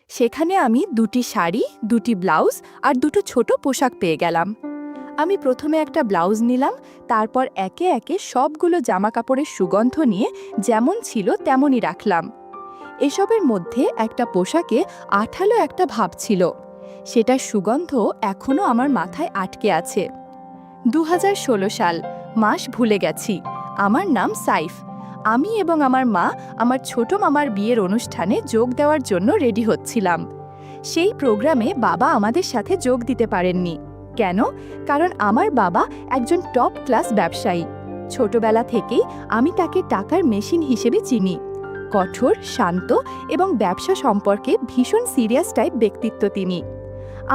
সেখানে আমি 2টি শাড়ি, 2টি ব্লাউজ আর 2টো ছোট পোশাক পেয়ে গেলাম। আমি প্রথমে একটা ব্লাউজ নিলাম, তারপর একে একে সবগুলো জামাকাপড়ের সুগন্ধ নিয়ে যেমন ছিল তেমনই রাখলাম। এসবের মধ্যে একটা পোশাকে আঠালো একটা ভাব ছিল, সেটার সুগন্ধ এখনও আমার মাথায় আটকে আছে। 2016 সাল, মাস ভুলে গেছি। আমার নাম সাইফ। আমি এবং আমার মা আমার ছোট মামার বিয়ের অনুষ্ঠানে যোগ দেওয়ার জন্য রেডি হচ্ছিলাম। সেই প্রোগ্রামে বাবা আমাদের সাথে যোগ দিতে পারেননি। কেন? কারণ আমার বাবা একজন টপ ক্লাস ব্যবসায়ী। ছোটবেলা থেকেই আমি তাকে টাকার মেশিন হিসেবে চিনি। কঠোর, শান্ত এবং ব্যবসা সম্পর্কে ভীষণ সিরিয়াস টাইপ ব্যক্তিত্ব তিনি।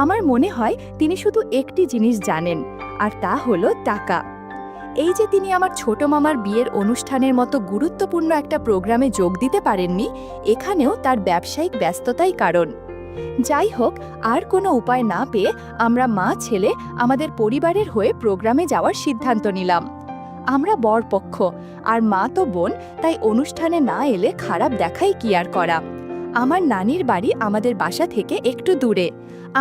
আমার মনে হয় তিনি শুধু একটি জিনিস জানেন, আর তা হলো টাকা। এই যে তিনি আমার ছোট মামার বিয়ের অনুষ্ঠানের মতো গুরুত্বপূর্ণ একটা প্রোগ্রামে যোগ দিতে পারেননি, এখানেও তার ব্যবসায়িক ব্যস্ততাই কারণ। যাই হোক, আর কোনো উপায় না পেয়ে আমরা মা ছেলে আমাদের পরিবারের হয়ে প্রোগ্রামে যাওয়ার সিদ্ধান্ত নিলাম। আমরা বরপক্ষ, আর মা তো বোন, তাই অনুষ্ঠানে না এলে খারাপ দেখাই কি আর করা। আমার নানির বাড়ি আমাদের বাসা থেকে একটু দূরে।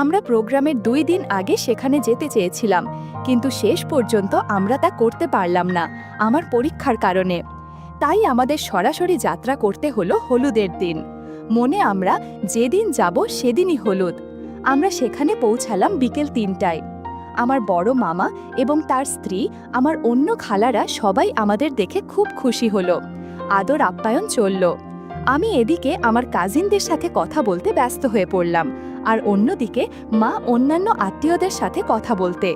আমরা প্রোগ্রামের 2 দিন আগে সেখানে যেতে চেয়েছিলাম, কিন্তু শেষ পর্যন্ত আমরা তা করতে পারলাম না আমার পরীক্ষার কারণে। তাই আমাদের সরাসরি যাত্রা করতে হলো হলুদের দিন। মনে আমরা যেদিন যাব সেদিনই হলুদ। আমরা সেখানে পৌঁছালাম বিকেল 3টায়। আমার বড় মামা এবং তার স্ত্রী, আমার অন্য খালারা সবাই আমাদের দেখে খুব খুশি হলো। আদর আপ্যায়ন চলল। আমি এদিকে আমার কাজিনদের সাথে কথা বলতে ব্যস্ত হয়ে পড়লাম, আর অন্যদিকে মা অন্যান্য আত্মীয়দের সাথে কথা বলতে।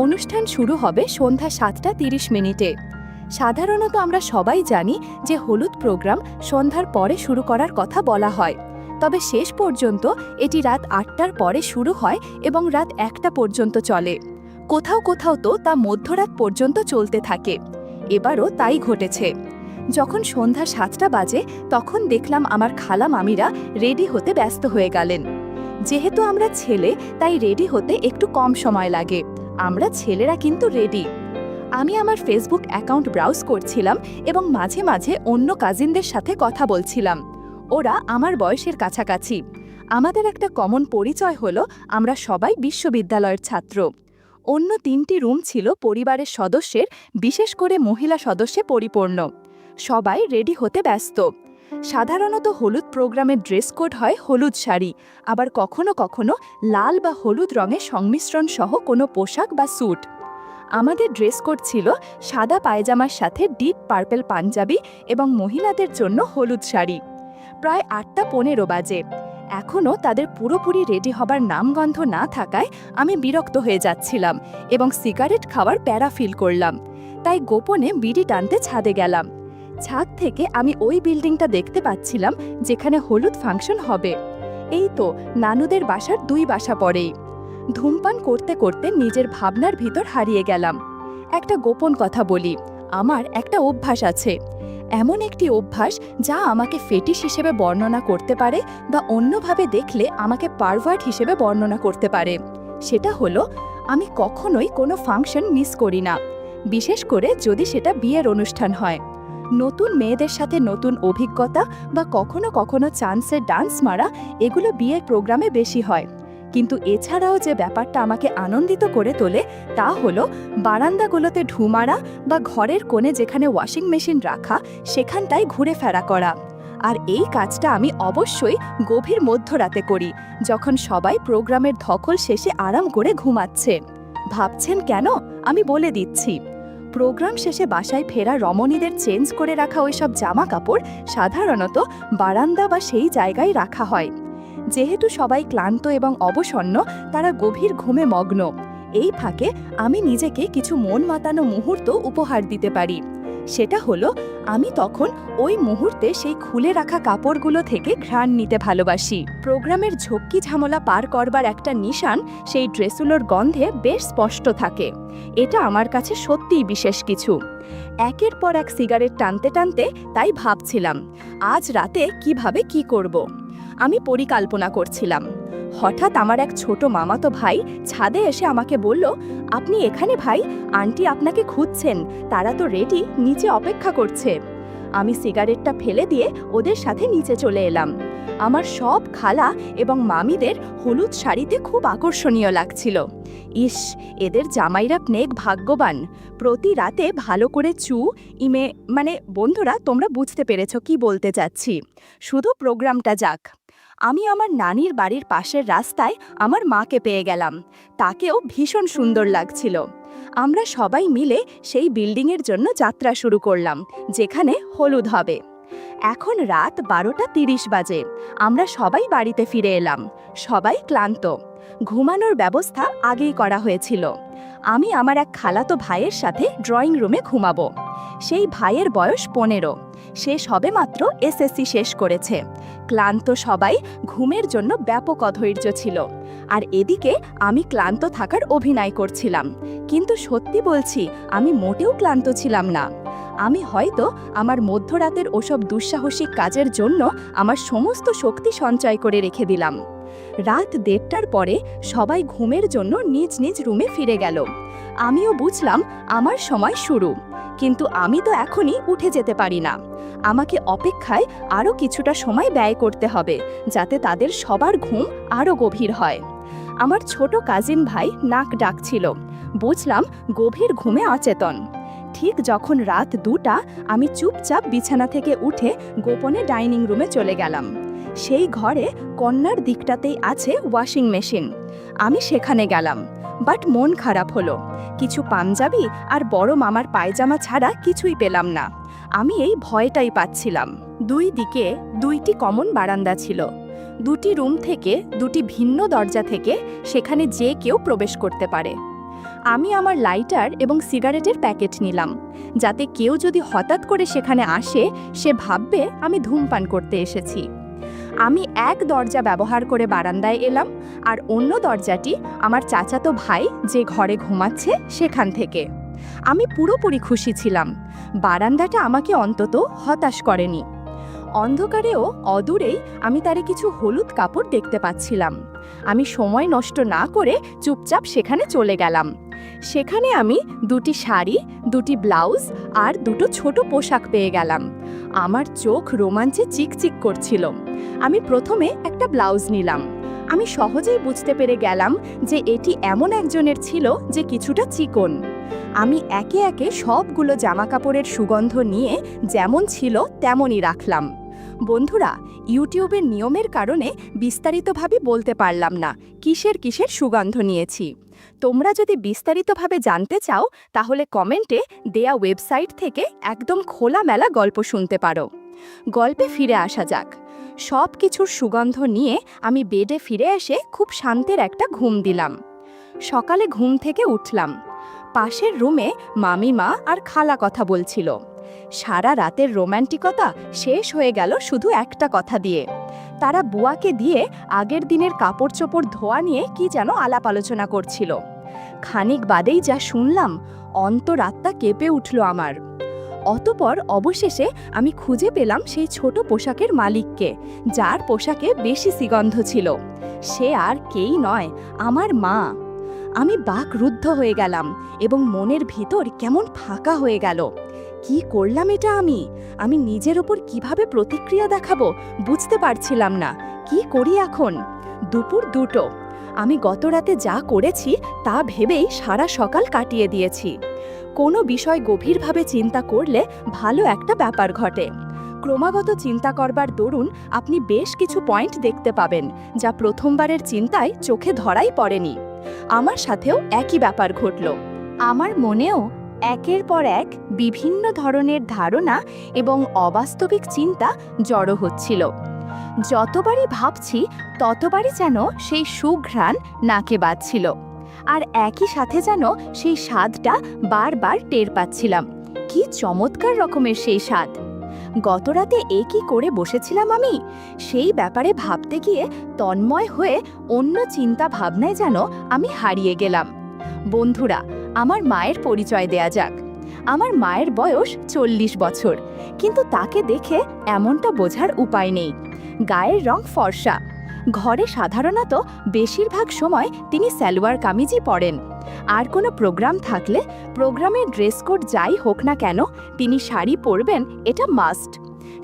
অনুষ্ঠান শুরু হবে সন্ধ্যা 7:30। সাধারণত আমরা সবাই জানি যে হলুদ প্রোগ্রাম সন্ধ্যার পরে শুরু করার কথা বলা হয়, তবে শেষ পর্যন্ত এটি রাত 8টার পরে শুরু হয় এবং রাত 1টা পর্যন্ত চলে। কোথাও কোথাও তো তা মধ্যরাত পর্যন্ত চলতে থাকে। এবারও তাই ঘটেছে। যখন সন্ধ্যা 7টা বাজে, তখন দেখলাম আমার খালা মামিরা রেডি হতে ব্যস্ত হয়ে গেলেন। যেহেতু আমরা ছেলে, তাই রেডি হতে একটু কম সময় লাগে। আমরা ছেলেরা কিন্তু রেডি। আমি আমার ফেসবুক অ্যাকাউন্ট ব্রাউজ করছিলাম এবং মাঝে মাঝে অন্য কাজিনদের সাথে কথা বলছিলাম। ওরা আমার বয়সের কাছাকাছি। আমাদের একটা কমন পরিচয় হলো আমরা সবাই বিশ্ববিদ্যালয়ের ছাত্র। অন্য 3টি রুম ছিল পরিবারের সদস্যের, বিশেষ করে মহিলা সদস্যে পরিপূর্ণ। সবাই রেডি হতে ব্যস্ত। সাধারণত হলুদ প্রোগ্রামের ড্রেস কোড হয় হলুদ শাড়ি, আবার কখনো কখনো লাল বা হলুদ রঙের সংমিশ্রণ সহ কোনো পোশাক বা স্যুট। আমাদের ড্রেস কোড ছিল সাদা পায়জামার সাথে ডিপ পার্পল পাঞ্জাবি এবং মহিলাদের জন্য হলুদ শাড়ি। প্রায় 8:15 বাজে। এখনও তাদের পুরোপুরি রেডি হবার নামগন্ধ না থাকায় আমি বিরক্ত হয়ে যাচ্ছিলাম এবং সিগারেট খাওয়ার প্যারা ফিল করলাম। তাই গোপনে বিড়ি টানতে ছাদে গেলাম। ছাদ থেকে আমি ওই বিল্ডিংটা দেখতে পাচ্ছিলাম যেখানে হলুদ ফাংশন হবে। এই তো নানুদের বাসার 2 বাসা পরেই। ধূমপান করতে করতে নিজের ভাবনার ভিতর হারিয়ে গেলাম। একটা গোপন কথা বলি, আমার একটা অভ্যাস আছে। এমন একটি অভ্যাস যা আমাকে ফেটিশ হিসেবে বর্ণনা করতে পারে বা অন্যভাবে দেখলে আমাকে পারভার্ট হিসেবে বর্ণনা করতে পারে। সেটা হলো, আমি কখনোই কোনো ফাংশন মিস করি না, বিশেষ করে যদি সেটা বিয়ের অনুষ্ঠান হয়। নতুন মেয়েদের সাথে নতুন অভিজ্ঞতা বা কখনো কখনো চান্সের ডান্স মারা, এগুলো বিয়ের প্রোগ্রামে বেশি হয়। কিন্তু এছাড়াও যে ব্যাপারটা আমাকে আনন্দিত করে তোলে তা হলো বারান্দাগুলোতে ঢু মারা বা ঘরের কোণে যেখানে ওয়াশিং মেশিন রাখা সেখানটায় ঘুরে ফেরা করা। আর এই কাজটা আমি অবশ্যই গভীর মধ্যরাতে করি, যখন সবাই প্রোগ্রামের ধকল শেষে আরাম করে ঘুমাচ্ছে। ভাবছেন কেন? আমি বলে দিচ্ছি। প্রোগ্রাম শেষে বাসায় ফেরা রমণীদের চেঞ্জ করে রাখা ওইসব জামা কাপড় সাধারণত বারান্দা বা সেই জায়গায় রাখা হয়। যেহেতু সবাই ক্লান্ত এবং অবসন্ন, তারা গভীর ঘুমে মগ্ন। এই ফাঁকে আমি নিজেকে কিছু মন মাতানো মুহূর্ত উপহার দিতে পারি। সেটা হলো, আমি তখন ওই মুহূর্তে সেই খুলে রাখা কাপড়গুলো থেকে ঘ্রাণ নিতে ভালোবাসি। প্রোগ্রামের ঝক্কি ঝামেলা পার করবার একটা নিশান সেই ড্রেসগুলোর গন্ধে বেশ স্পষ্ট থাকে। এটা আমার কাছে সত্যিই বিশেষ কিছু। একের পর এক সিগারেট টানতে টানতে তাই ভাবছিলাম, আজ রাতে কিভাবে কি করব। আমি পরিকল্পনা করছিলাম। হঠাৎ আমার এক ছোট মামাতো ভাই ছাদে এসে আমাকে বলল, আপনি এখানে ভাই? আন্টি আপনাকে খুঁজছেন, তারা তো রেডি, নিচে অপেক্ষা করছে। আমি সিগারেটটা ফেলে দিয়ে ওদের সাথে নিচে চলে এলাম। আমার সব খালা এবং মামিদের হলুদ শাড়িতে খুব আকর্ষণীয় লাগছিল। ইস, এদের জামাইরা নেক ভাগ্যবান। প্রতি রাতে ভালো করে বন্ধুরা, তোমরা বুঝতে পেরেছো কি বলতে চাচ্ছি। শুধু প্রোগ্রামটা যাক। আমি আমার নানির বাড়ির পাশের রাস্তায় আমার মাকে পেয়ে গেলাম। তাকেও ভীষণ সুন্দর লাগছিল। আমরা সবাই মিলে সেই বিল্ডিংয়ের জন্য যাত্রা শুরু করলাম, যেখানে হলুদ হবে। এখন রাত 12:30 বাজে। আমরা সবাই বাড়িতে ফিরে এলাম। সবাই ক্লান্ত। ঘুমানোর ব্যবস্থা আগেই করা হয়েছিল। আমি আমার এক খালাতো ভাইয়ের সাথে ড্রয়িং রুমে ঘুমাবো। সেই ভাইয়ের বয়স 15। সে সবেমাত্র এসএসসি শেষ করেছে। ক্লান্ত সবাই, ঘুমের জন্য ব্যাপক অধৈর্য ছিল। আর এদিকে আমি ক্লান্ত থাকার অভিনয় করছিলাম। কিন্তু সত্যি বলছি, আমি মোটেও ক্লান্ত ছিলাম না। আমি হয়তো আমার মধ্যরাতের ওসব দুঃসাহসিক কাজের জন্য আমার সমস্ত শক্তি সঞ্চয় করে রেখে দিলাম। রাত 1:30টার পরে সবাই ঘুমের জন্য নিজ নিজ রুমে ফিরে গেল। আমিও বুঝলাম আমার সময় শুরু। কিন্তু আমি তো এখনই উঠে যেতে পারি না। আমাকে অপেক্ষায় আরও কিছুটা সময় ব্যয় করতে হবে, যাতে তাদের সবার ঘুম আরও গভীর হয়। আমার ছোট কাজিন ভাই নাক ডাকছিল। বুঝলাম গভীর ঘুমে অচেতন। ঠিক যখন রাত 2টা, আমি চুপচাপ বিছানা থেকে উঠে গোপনে ডাইনিং রুমে চলে গেলাম। সেই ঘরে কন্যার দিকটাতেই আছে ওয়াশিং মেশিন। আমি সেখানে গেলাম, বাট মন খারাপ হলো। কিছু পাঞ্জাবি আর বড় মামার পায়জামা ছাড়া কিছুই পেলাম না। আমি এই ভয়টাই পাচ্ছিলাম। দুই দিকে 2টি কমন বারান্দা ছিল। 2টি রুম থেকে 2টি ভিন্ন দরজা থেকে সেখানে যে কেউ প্রবেশ করতে পারে। আমি আমার লাইটার এবং সিগারেটের প্যাকেট নিলাম, যাতে কেউ যদি হঠাৎ করে সেখানে আসে, সে ভাববে আমি ধূমপান করতে এসেছি। আমি এক দরজা ব্যবহার করে বারান্দায় এলাম, আর অন্য দরজাটি আমার চাচাতো ভাই যে ঘরে ঘুমাচ্ছে সেখান থেকে। আমি পুরোপুরি খুশি ছিলাম। বারান্দাটা আমাকে অন্তত হতাশ করেনি। অন্ধকারেও অদূরেই আমি তারে কিছু হলুদ কাপড় দেখতে পাচ্ছিলাম। আমি সময় নষ্ট না করে চুপচাপ সেখানে চলে গেলাম। সেখানে আমি 2টি শাড়ি, 2টি ব্লাউজ আর 2টো ছোট পোশাক পেয়ে গেলাম। আমার চোখ রোমাঞ্চে চিকচিক করছিল। আমি প্রথমে একটা ব্লাউজ নিলাম। আমি সহজেই বুঝতে পেরে গেলাম যে এটি এমন একজনের ছিল যে কিছুটা চিকন। আমি একে একে সবগুলো জামাকাপড়ের সুগন্ধ নিয়ে যেমন ছিল তেমনই রাখলাম। বন্ধুরা, ইউটিউবের নিয়মের কারণে বিস্তারিতভাবে বলতে পারলাম না কিসের কিসের সুগন্ধ নিয়েছি। তোমরা যদি বিস্তারিতভাবে জানতে চাও, তাহলে কমেন্টে দেয়া ওয়েবসাইট থেকে একদম খোলামেলা গল্প শুনতে পারো। গল্পে ফিরে আসা যাক। সব কিছুর সুগন্ধ নিয়ে আমি বেডে ফিরে এসে খুব শান্তির একটা ঘুম দিলাম। সকালে ঘুম থেকে উঠলাম। পাশের রুমে মামিমা আর খালা কথা বলছিল। সারা রাতের রোম্যান্টিকতা শেষ হয়ে গেল শুধু একটা কথা দিয়ে। তারা বুয়াকে দিয়ে আগের দিনের কাপড় চোপড় ধোয়া নিয়ে কি যেন আলাপ আলোচনা করছিল। খানিক বাদেই যা শুনলাম, অন্তরাত্মা কেঁপে উঠল আমার। অতপর অবশেষে আমি খুঁজে পেলাম সেই ছোট পোশাকের মালিককে, যার পোশাকে বেশি সুগন্ধ ছিল। সে আর কেই নয়, আমার মা। আমি বাকরুদ্ধ হয়ে গেলাম এবং মনের ভিতর কেমন ফাঁকা হয়ে গেল। কি করলাম এটা আমি নিজের ওপর কিভাবে প্রতিক্রিয়া দেখাবো বুঝতে পারছিলাম না। কি করি এখন? দুপুর 2টো। আমি গতরাতে যা করেছি তা ভেবেই সারা সকাল কাটিয়ে দিয়েছি। কোনো বিষয় গভীরভাবে চিন্তা করলে ভালো একটা ব্যাপার ঘটে। ক্রমাগত চিন্তা করবার দরুন আপনি বেশ কিছু পয়েন্ট দেখতে পাবেন, যা প্রথমবারের চিন্তায় চোখে ধরাই পড়েনি। আমার সাথেও একই ব্যাপার ঘটল। আমার মনেও একের পর এক বিভিন্ন ধরনের ধারণা এবং অবাস্তবিক চিন্তা জড়ো হচ্ছিল। যতবারই ভাবছি ততবারই যেন সেই সুঘ্রাণ নাকে বাজছিল, আর একই সাথে যেন সেই স্বাদটা বারবার টের পাচ্ছিলাম। কি চমৎকার রকমের সেই স্বাদ! গতরাতে কি করে বসেছিলাম আমি, সেই ব্যাপারে ভাবতে গিয়ে তন্ময় হয়ে অন্য চিন্তা ভাবনায় যেন আমি হারিয়ে গেলাম। বন্ধুরা, আমার মায়ের পরিচয় দেয়া যাক। আমার মায়ের বয়স 40 বছর, কিন্তু তাকে দেখে এমনটা বোঝার উপায় নেই। গায়ের রং ফর্সা। ঘরে সাধারণত বেশিরভাগ সময় তিনি সালোয়ার কামিজই পরেন। আর কোনো প্রোগ্রাম থাকলে প্রোগ্রামের ড্রেস কোড যাই হোক না কেন তিনি শাড়ি পরবেন, এটা মাস্ট।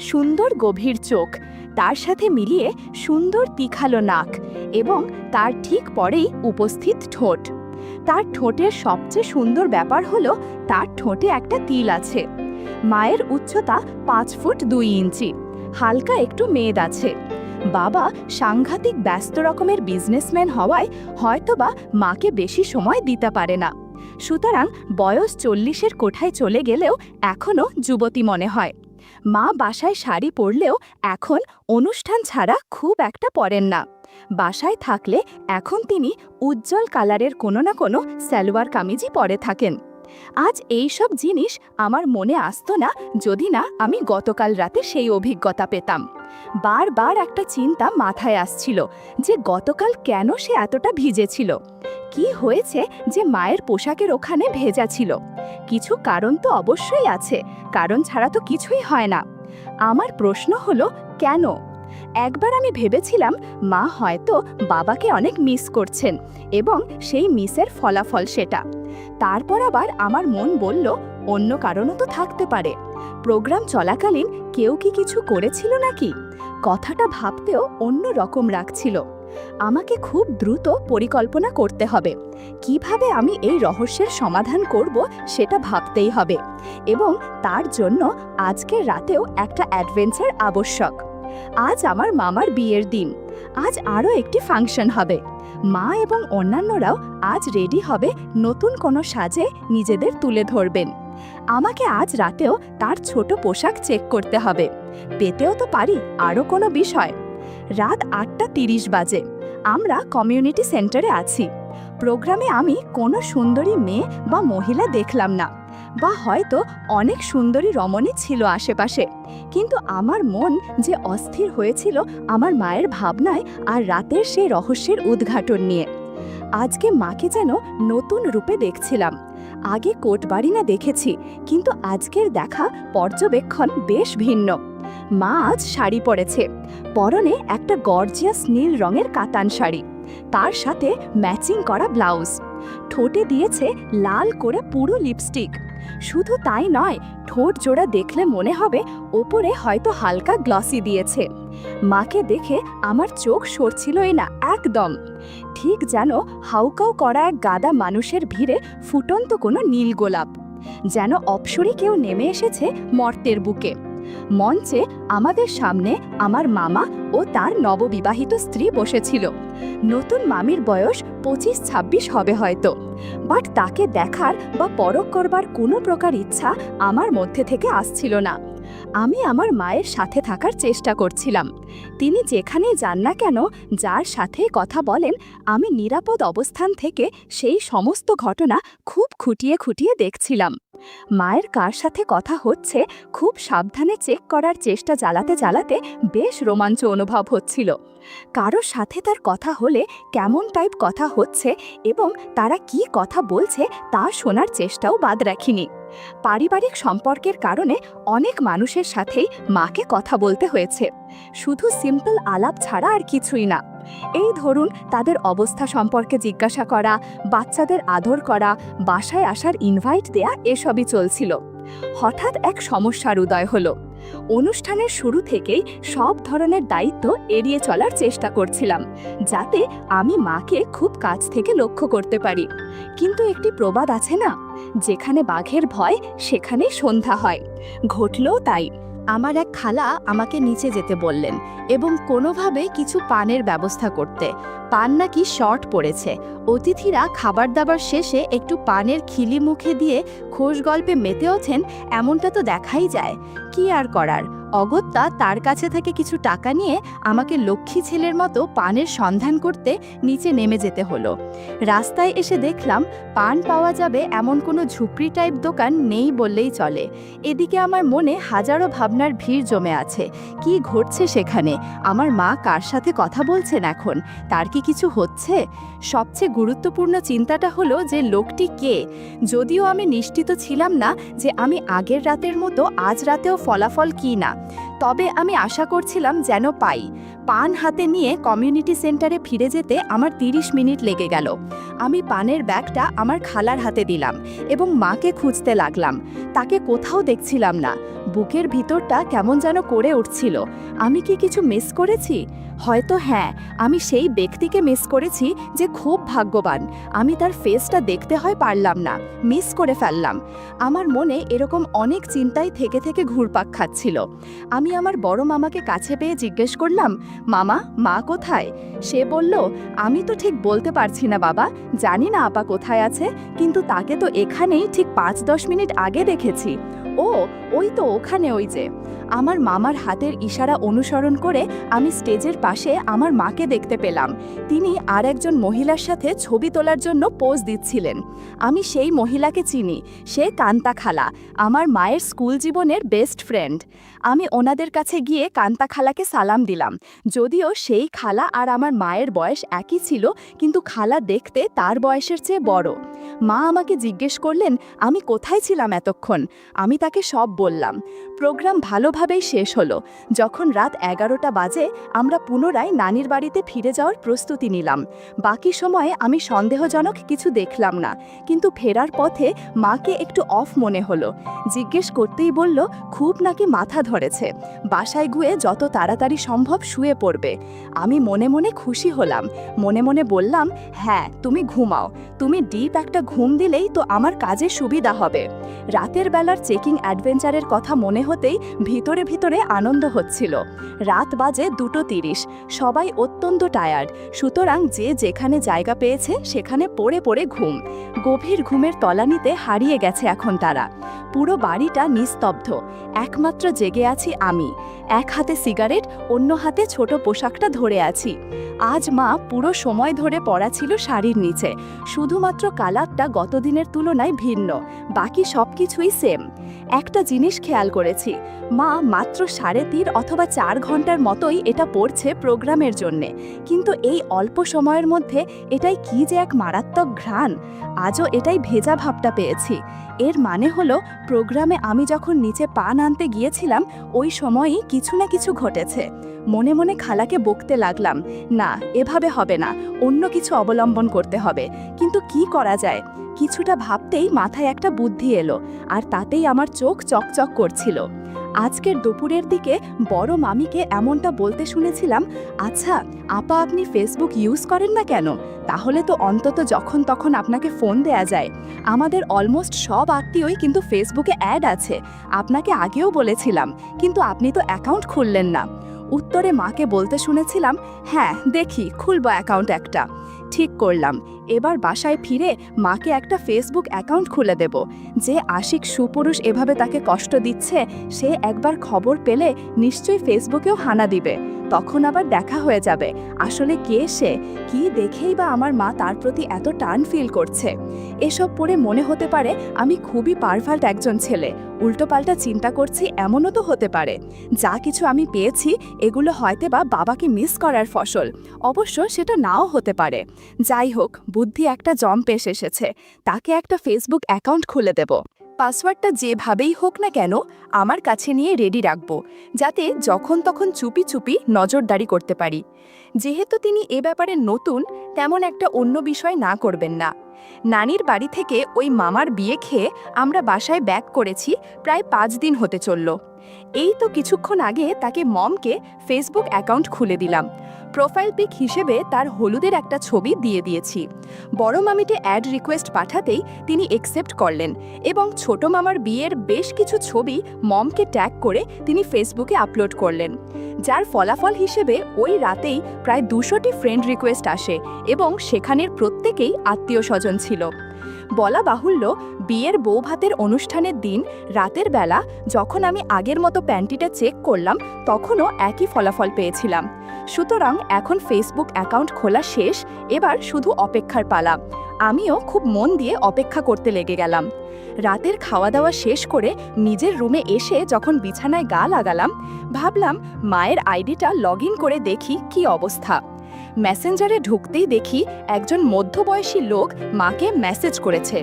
সুন্দর গভীর চোখ, তার সাথে মিলিয়ে সুন্দর তীখালো নাক এবং তার ঠিক পরেই উপস্থিত ঠোঁট। তার ঠোঁটের সবচেয়ে সুন্দর ব্যাপার হলো তার ঠোঁটে একটা তিল আছে। মায়ের উচ্চতা 5 ফুট 2 ইঞ্চি, হালকা একটু মেদ আছে। বাবা সাংঘাতিক ব্যস্ত রকমের বিজনেসম্যান হওয়ায় হয়তোবা মাকে বেশি সময় দিতে পারে না। সুতরাং বয়স 40-এর কোঠায় চলে গেলেও এখনও যুবতী মনে হয়। মা বাসায় শাড়ি পরলেও এখন অনুষ্ঠান ছাড়া খুব একটা পরেন না। বাসায় থাকলে এখন তিনি উজ্জ্বল কালারের কোনো না কোনো সালোয়ার কামিজই পরে থাকেন। আজ এই সব জিনিস আমার মনে আসতো না যদি না আমি গতকাল রাতে সেই অভিজ্ঞতা পেতাম। বারবার একটা চিন্তা মাথায় আসছিল যে গতকাল কেন সে এতটা ভিজেছিল। কি হয়েছে যে মায়ের পোশাকের ওখানে ভেজা ছিল? কিছু কারণ তো অবশ্যই আছে, কারণ ছাড়া তো কিছুই হয় না। আমার প্রশ্ন হলো কেন? একবার আমি ভেবেছিলাম মা হয়তো বাবাকে অনেক মিস করছেন এবং সেই মিসের ফলাফল সেটা। তারপর আবার আমার মন বলল অন্য কারণও তো থাকতে পারে। প্রোগ্রাম চলাকালীন কেউ কি কিছু করেছিল নাকি? কথাটা ভাবতেও অন্য রকম লাগছিল। আমাকে খুব দ্রুত পরিকল্পনা করতে হবে। কিভাবে আমি এই রহস্যের সমাধান করব সেটা ভাবতেই হবে, এবং তার জন্য আজকের রাতেও একটা অ্যাডভেঞ্চার আবশ্যক। আজ আমার মামার বিয়ের দিন। আজ আরও একটি ফাংশন হবে। মা এবং অন্যান্যরাও আজ রেডি হবে, নতুন কোনো সাজে নিজেদের তুলে ধরবেন। আমাকে আজ রাতেও তার ছোট পোশাক চেক করতে হবে। পেতেও তো পারি আরও কোনো বিষয়। রাত 8:30 বাজে। আমরা কমিউনিটি সেন্টারে আছি। প্রোগ্রামে আমি কোনো সুন্দরী মেয়ে বা মহিলা দেখলাম না, বা হয়তো অনেক সুন্দরী রমণী ছিল আশেপাশে, কিন্তু আমার মন যে অস্থির হয়েছিল আমার মায়ের ভাবনায় আর রাতের সেই রহস্যের উদ্ঘাটন নিয়ে। আজকে মাকে যেন নতুন রূপে দেখছিলাম। আগে কোটবাড়ি না দেখেছি, কিন্তু আজকের দেখা পর্যবেক্ষণ বেশ ভিন্ন। মা আজ শাড়ি পরেছে, পরনে একটা গর্জিয়াস নীল রঙের কাতান শাড়ি, তার সাথে ম্যাচিং করা ব্লাউজ। ঠোঁটে দিয়েছে লাল করে পুরো লিপস্টিক। শুধু তাই নয়, ঠোঁট জোড়া দেখলে মনে হবে ওপরে হয়তো হালকা গ্লসি দিয়েছে। মাকে দেখে আমার চোখ সরছিলই না একদম। ঠিক যেন হাউকাউ করা এক গাদা মানুষের ভিড়ে ফুটন্ত কোনো নীল গোলাপ, যেন অপসরী কেউ নেমে এসেছে মর্তের বুকে। মঞ্চে আমাদের সামনে আমার মামা ও তার নববিবাহিত স্ত্রী বসেছিল। নতুন মামির বয়স 25-26 হবে হয়তো, বাট তাকে দেখার বা পরখ করবার কোনো প্রকার ইচ্ছা আমার মধ্যে থেকে আসছিল না। আমি আমার মায়ের সাথে থাকার চেষ্টা করছিলাম। তিনি যেখানেই যান না কেন, যার সাথে কথা বলেন, আমি নিরাপদ অবস্থান থেকে সেই সমস্ত ঘটনা খুব খুঁটিয়ে খুঁটিয়ে দেখছিলাম। মায়ের কার সাথে কথা হচ্ছে খুব সাবধানে চেক করার চেষ্টা চালাতে চালাতে বেশ রোমাঞ্চ অনুভব হচ্ছিল। কারোর সাথে তার কথা হলে কেমন টাইপ কথা হচ্ছে এবং তারা কি কথা বলছে তা শোনার চেষ্টাও বাদ রাখিনি। পারিবারিক সম্পর্কের কারণে অনেক মানুষের সাথেই মাকে কথা বলতে হয়েছে, শুধু সিম্পল আলাপ ছাড়া আর কিছুই না। এই ধরুন তাদের অবস্থা সম্পর্কে জিজ্ঞাসা করা, বাচ্চাদের আদর করা, বাসায় আসার ইনভাইট দেয়া, এসবই চলছিল। হঠাৎ এক সমস্যার উদয় হলো। অনুষ্ঠানের শুরু থেকেই সব ধরনের দায়িত্ব এড়িয়ে চলার চেষ্টা করছিলাম, যাতে আমি মাকে খুব কাছ থেকে লক্ষ্য করতে পারি। কিন্তু একটি প্রবাদ আছে না, যেখানে বাঘের ভয় সেখানেই সন্ধ্যা হয়। ঘটলও তাই। আমার এক খালা আমাকে নিচে যেতে বললেন এবং কোনোভাবে কিছু পানের ব্যবস্থা করতে। পান নাকি শর্ট পড়েছে। অতিথিরা খাবার দাবার শেষে একটু পানের খিলি মুখে দিয়ে খোশ গল্পে মেতে ওঠেন, এমনটা তো দেখাই যায়। কি আর করার, অগত্যা তার কাছে থেকে কিছু টাকা নিয়ে আমাকে লক্ষ্মী ছেলের মতো পানের সন্ধান করতে নিচে নেমে যেতে হলো। রাস্তায় এসে দেখলাম পান পাওয়া যাবে এমন কোনো ঝুপড়ি টাইপ দোকান নেই বললেই চলে। এদিকে আমার মনে হাজারো ভাবনার ভিড় জমে আছে। কি ঘটছে সেখানে? আমার মা কার সাথে কথা বলছেন এখন? তার কি কিছু হচ্ছে? সবচেয়ে গুরুত্বপূর্ণ চিন্তাটা হলো যে লোকটি কে। যদিও আমি নিশ্চিত ছিলাম না যে আমি আগের রাতের মতো আজ রাতেও ফলাফল কি না, তবে আমি আশা করছিলাম যেন পাই। পান হাতে নিয়ে কমিউনিটি সেন্টারে ফিরে যেতে আমার 30 মিনিট লেগে গেল। আমি পানের ব্যাগটা আমার খালার হাতে দিলাম এবং মাকে খুঁজতে লাগলাম। তাকে কোথাও দেখছিলাম না। বুকের ভিতরটা কেমন যেন করে উঠছিল। আমি কি কিছু মিস করেছি? হয়তো হ্যাঁ, আমি সেই ব্যক্তিকে মিস করেছি যে খুব ভাগ্যবান। আমি তার ফেসটা দেখতে হয় পারলাম না, মিস করে ফেললাম। আমার মনে এরকম অনেক চিন্তাই থেকে থেকে ঘুরপাক খাচ্ছিল। আমি আমার বড় মামাকে কাছে পেয়ে জিজ্ঞেস করলাম, মামা, মা কোথায়? সে বলল, আমি তো ঠিক বলতে পারছি না বাবা, জানি না আপা কোথায় আছে, কিন্তু তাকে তো এখানেই ঠিক 5-10 মিনিট আগে দেখেছি। ও, ওই তো ওখানে, ওই যে। আমার মামার হাতের ইশারা অনুসরণ করে আমি স্টেজের পাশে আমার মাকে দেখতে পেলাম। তিনি আর একজন মহিলার সাথে ছবি তোলার জন্য পোজ দিচ্ছিলেন। আমি সেই মহিলাকে চিনি। সে কান্তা খালা, আমার মায়ের স্কুল জীবনের বেস্ট ফ্রেন্ড। আমি ওনাদের কাছে গিয়ে কান্তা খালাকে সালাম দিলাম। যদিও সেই খালা আর আমার মায়ের বয়স একই ছিল, কিন্তু খালা দেখতে তার বয়সের চেয়ে বড়। মা আমাকে জিজ্ঞেস করলেন আমি কোথায় ছিলাম এতক্ষণ। আমি তাকে সব বললাম। প্রোগ্রাম ভালোভাবেই শেষ হলো। যখন রাত 11টা বাজে, আমরা পুনরায় নানির বাড়িতে ফিরে যাওয়ার প্রস্তুতি নিলাম। বাকি সময়ে আমি সন্দেহজনক কিছু দেখলাম না, কিন্তু ফেরার পথে মাকে একটু অফ মনে হলো। জিজ্ঞেস করতেই বলল খুব নাকি মাথা ধরেছে, বাসায় গিয়ে যত তাড়াতাড়ি সম্ভব শুয়ে পড়বে। আমি মনে মনে খুশি হলাম। মনে মনে বললাম, হ্যাঁ তুমি ঘুমাও, তুমি ডিপ একটা ঘুম দিলেই তো আমার কাজে সুবিধা হবে। রাতের বেলার চেকিং অ্যাডভেঞ্চারের কথা মনে হতেই ভিতরে ভিতরে আনন্দ হচ্ছিল। রাত বাজে 2:30, সবাই অত্যন্ত টায়ার্ড, সুতরাং যে যেখানে জায়গা পেয়েছে সেখানে পড়ে পড়ে ঘুম। গভীর ঘুমের তলানিতে হারিয়ে গেছে এখন তারা। পুরো বাড়িটা নিস্তব্ধ, একমাত্র জেগে আছি আমি। এক হাতে সিগারেট, অন্য হাতে ছোট পোশাকটা ধরে আছি। আজ মা পুরো সময় ধরে পড়া ছিল শাড়ির নিচে, শুধুমাত্র কালারটা গতদিনের তুলনায় ভিন্ন, বাকি সব কিছুই সেম। একটা জিনিস খেয়াল করেছি, মা মাত্র 3.5 অথবা 4 ঘন্টার মতোই এটা পড়ছে প্রোগ্রামের জন্যে, কিন্তু এই অল্প সময়ের মধ্যে এটাই কি যে এক মারাত্মক ঘ্রাণ। আজও এটাই ভেজা ভাবটা পেয়েছি। এর মানে হলো প্রোগ্রামে আমি যখন নিচে পান আনতে গিয়েছিলাম ওই সময়ই কিছু না কিছু ঘটেছে। মনে মনে খালাকে বকতে লাগলাম, না এভাবে হবে না, অন্য কিছু অবলম্বন করতে হবে। কিন্তু কি করা যায়? কিছুটা ভাবতেই মাথায় একটা বুদ্ধি এলো, আর তাতেই আমার চোখ চকচক করছিল। আজকের দুপুরের দিকে বড় মামিকে এমনটা বলতে শুনেছিলাম, আচ্ছা আপা, আপনি ফেসবুক ইউজ করেন না কেন? তাহলে তো অন্তত যখন তখন আপনাকে ফোন দেয়া যায়। আমাদের অলমোস্ট সব আত্মীয়ই কিন্তু ফেসবুকে অ্যাড আছে। আপনাকে আগেও বলেছিলাম, কিন্তু আপনি তো অ্যাকাউন্ট খুললেন না। উত্তরে মাকে বলতে শুনেছিলাম, হ্যাঁ দেখি খুলব অ্যাকাউন্ট একটা। ঠিক করলাম, এবার বাসায় ফিরে মাকে একটা ফেসবুক অ্যাকাউন্ট খুলে দেব। যে আশিক সুপুরুষ এভাবে তাকে কষ্ট দিচ্ছে, সে একবার খবর পেলে নিশ্চয়ই ফেসবুকেও হানা দিবে। তখন আবার দেখা হয়ে যাবে আসলে কে সে, কি দেখেই বা আমার মা তার প্রতি এত টান ফিল করছে। এসব পড়ে মনে হতে পারে আমি খুবই পারভার্ট একজন ছেলে, উল্টোপাল্টা চিন্তা করছি, এমনও তো হতে পারে। যা কিছু আমি পেয়েছি এগুলো হয়তো বা বাবাকে মিস করার ফসল, অবশ্য সেটা নাও হতে পারে। যাই হোক, বুদ্ধি একটা জম্পেশ এসেছে, তাকে একটা ফেসবুক অ্যাকাউন্ট খুলে দেব। পাসওয়ার্ডটা যেভাবেই হোক না কেন আমার কাছে নিয়ে রেডি রাখব, যাতে যখন তখন চুপি চুপি নজরদারি করতে পারি। যেহেতু তিনি এ ব্যাপারে নতুন, তেমন একটা অন্য বিষয় না করবেন না। নানির বাড়ি থেকে ওই মামার বিয়ে খেয়ে আমরা বাসায় ব্যাক করেছি, প্রায় 5 দিন হতে চলল। এই তো কিছুক্ষণ আগে তাকে মমকে ফেসবুক অ্যাকাউন্ট খুলে দিলাম। প্রোফাইল পিক হিসেবে তার হলুদের একটা ছবি দিয়ে দিয়েছি। বড় মামিতে অ্যাড রিকোয়েস্ট পাঠাতেই তিনি একসেপ্ট করলেন এবং ছোট মামার বিয়ের বেশ কিছু ছবি মমকে ট্যাগ করে তিনি ফেসবুকে আপলোড করলেন, যার ফলাফল হিসেবে ওই রাতেই প্রায় 200টি ফ্রেন্ড রিকোয়েস্ট আসে এবং সেখানের প্রত্যেকেই আত্মীয় স্বজন ছিল। বলা বাহুল্য, বিয়ের বৌভাতের অনুষ্ঠানের দিন রাতের বেলা যখন আমি আগের মতো প্যান্টিটা চেক করলাম, তখনও একই ফলাফল পেয়েছিলাম। সুতরাং এখন ফেসবুক অ্যাকাউন্ট খোলা শেষ, এবার শুধু অপেক্ষার পালা। আমিও খুব মন দিয়ে অপেক্ষা করতে লেগে গেলাম। রাতের খাওয়া দাওয়া শেষ করে নিজের রুমে এসে যখন বিছানায় গা লাগালাম, ভাবলাম মায়ের আইডিটা লগ ইন করে দেখি কি অবস্থা। মেসেঞ্জারে ঢুকতেই দেখি একজন মধ্যবয়সী লোক মাকে মেসেজ করেছে।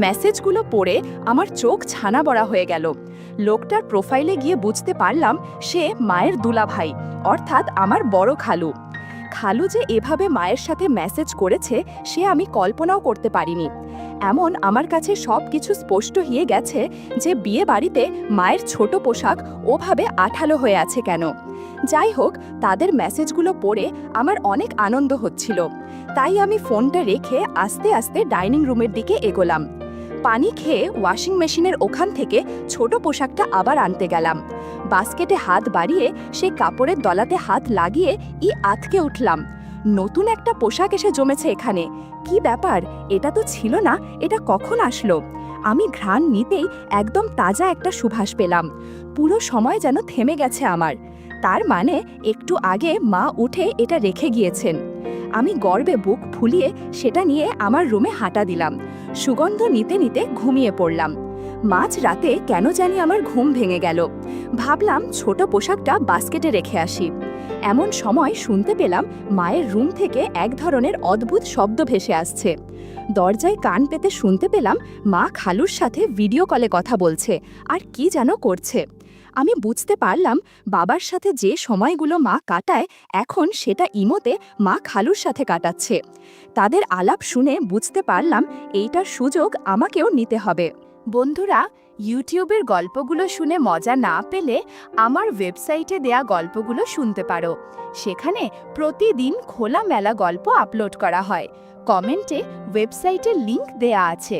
মেসেজগুলো পড়ে আমার চোখ ছানা বড়া হয়ে গেল। লোকটার প্রোফাইলে গিয়ে বুঝতে পারলাম সে মায়ের দুলাভাই, অর্থাৎ আমার বড় খালু। খালু যে এভাবে মায়ের সাথে মেসেজ করেছে সে আমি কল্পনাও করতে পারিনি। এমন আমার কাছে সব কিছু স্পষ্ট হয়ে গেছে যে বিয়ে বাড়িতে মায়ের ছোট পোশাক ওভাবে আঠালো হয়ে আছে কেন। যাই হোক, তাদের মেসেজগুলো পড়ে আমার অনেক আনন্দ হচ্ছিল, তাই আমি ফোনটা রেখে আস্তে আস্তে ডাইনিং রুমের দিকে এগোলাম। পানি খেয়ে ওয়াশিং মেশিনের ওখান থেকে ছোট পোশাকটা আবার আনতে গেলাম। বাস্কেটে হাত বাড়িয়ে সে কাপড়ের দলাতে হাত লাগিয়ে আঁতকে উঠলাম। নতুন একটা পোশাক এসে জমেছে এখানে। কি ব্যাপার, এটা তো ছিল না, এটা কখন আসলো? আমি ঘ্রাণ নিতেই একদম তাজা একটা সুবাস পেলাম। পুরো সময় যেন থেমে গেছে আমার। তার মানে একটু আগে মা উঠে এটা রেখে গিয়েছেন। আমি গর্বে বুক ফুলিয়ে সেটা নিয়ে আমার রুমে হাঁটা দিলাম। সুগন্ধ নিতে নিতে ঘুমিয়ে পড়লাম। মাঝ রাতে কেন জানি আমার ঘুম ভেঙে গেল। ভাবলাম ছোট পোশাকটা বাস্কেটে রেখে আসি। এমন সময় শুনতে পেলাম মায়ের রুম থেকে এক ধরনের অদ্ভুত শব্দ ভেসে আসছে। দরজায় কান পেতে শুনতে পেলাম মা খালুর সাথে ভিডিও কলে কথা বলছে আর কি যেন করছে। আমি বুঝতে পারলাম বাবার সাথে যে সময়গুলো মা কাটায় এখন সেটা ইমোতে মা খালুর সাথে কাটাচ্ছে। তাদের আলাপ শুনে বুঝতে পারলাম এইটার সুযোগ আমাকেও নিতে হবে। বন্ধুরা, ইউটিউবের গল্পগুলো শুনে মজা না পেলে আমার ওয়েবসাইটে দেয়া গল্পগুলো শুনতে পারো। সেখানে প্রতিদিন খোলামেলা গল্প আপলোড করা হয়। কমেন্টে ওয়েবসাইটের লিংক দেয়া আছে।